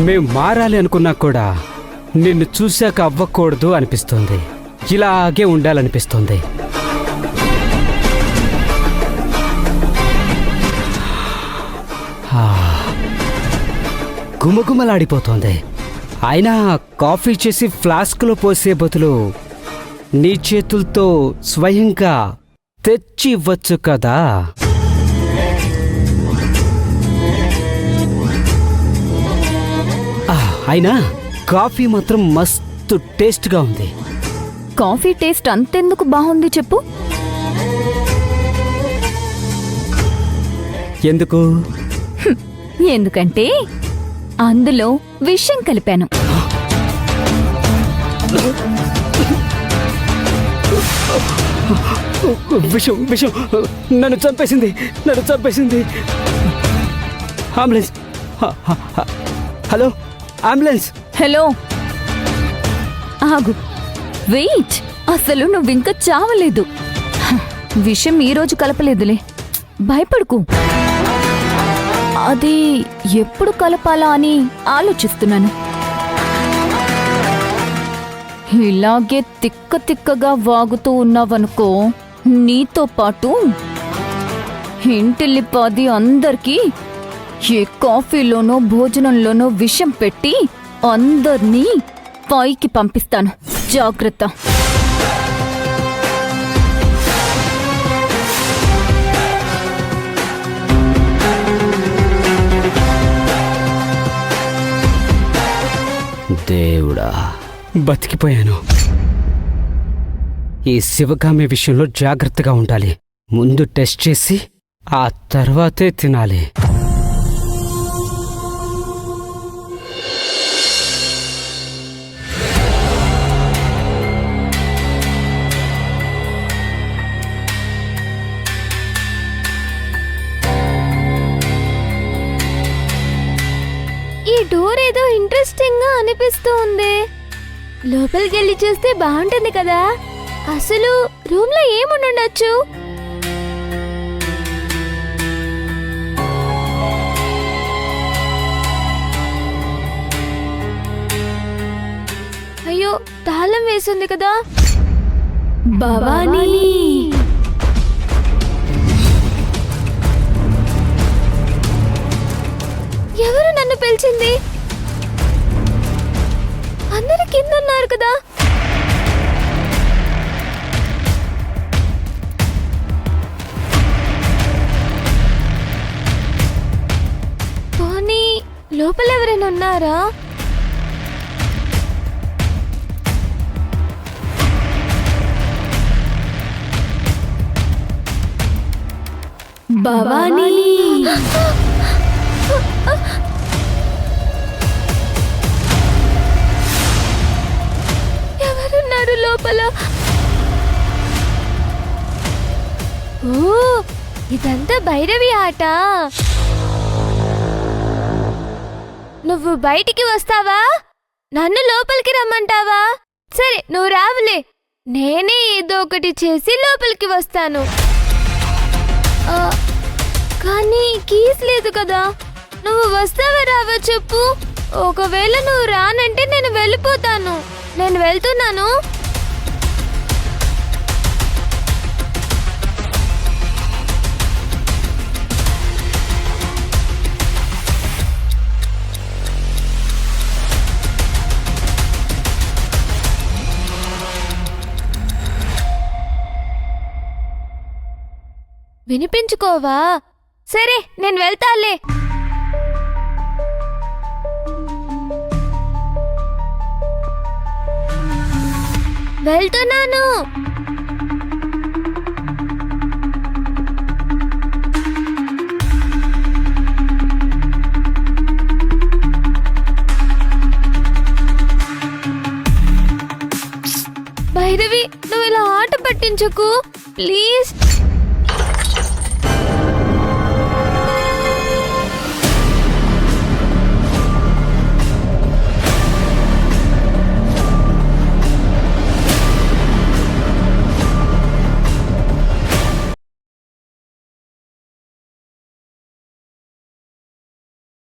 మేం మారాలి అనుకున్నా కూడా నిన్ను చూశాక అవ్వకూడదు అనిపిస్తుంది. ఇలాగే ఉండాలనిపిస్తుంది. గుమగుమలాడిపోతోంది. అయినా కాఫీ చేసి ఫ్లాస్క్లో పోసే బదులు నీ చేతులతో స్వయంగా తెచ్చి ఇవ్వచ్చు కదా. అయినా కాఫీ మాత్రం మస్తు టేస్ట్గా ఉంది. కాఫీ టేస్ట్ అంతెందుకు బాగుంది చెప్పు? ఎందుకు? ఎందుకంటే అందులో విషం కలిపాను. విషం విషం నన్ను చంపేసింది. అంబులెన్స్! Hello ambulance! హలో, ఆగు, వెయిట్. అసలు నువ్వింకా చావలేదు. విషం ఈరోజు కలపలేదులే, భయపడుకు. అది ఎప్పుడు కలపాలా అని ఆలోచిస్తున్నాను. ఇలాగే తిక్కగా వాగుతూ ఉన్నావనుకో, నీతో పాటు ఇంటిల్లిపాది అందరికీ ఏ కాఫీలోనో భోజనంలోనో విషం పెట్టి అందర్నీ పైకి పంపిస్తాను. జాగ్రత్త. దేవుడా, బతికిపోయాను. ఈ శివగామి విషయంలో జాగ్రత్తగా ఉండాలి. ముందు టెస్ట్ చేసి ఆ తర్వాతే తినాలి. ఈ డోర్ ఏదో ఇంట్రెస్టింగ్ గా అనిపిస్తూ ఉంది. లోపలికి వెళ్ళి చూస్తే బాగుంటుంది కదా. అసలు రూమ్ లో ఏముండొచ్చు? అయ్యో, తాళం వేసింది కదా. భవానీ, ఎవరు నన్ను పిలిచింది? అందరూ కింద ఉన్నారు కదా. పోనీ లోపల ఎవరైనా ఉన్నారా? భవానీ, ఎవరున్నారు లోపల? ఓ, ఇదంతా భైరవి ఆట. నువ్వు బయటికి వస్తావా? నన్ను లోపలికి రమ్మంటావా? సరే, నువ్వు రావులే. నేనే ఏదో ఒకటి చేసి లోపలికి వస్తాను. కానీ కీస్ లేదు కదా. నువ్వు వస్తావా రావా చెప్పు. ఒకవేళ నువ్వు రానంటే నేను వెళ్ళిపోతాను. నేను వెళ్తున్నాను. వినిపించుకోవా? సరే, నేను వెళ్తాలే. వెళ్తున్నాను. భైరవి, నువ్వు ఇలా ఆట పట్టించకు ప్లీజ్.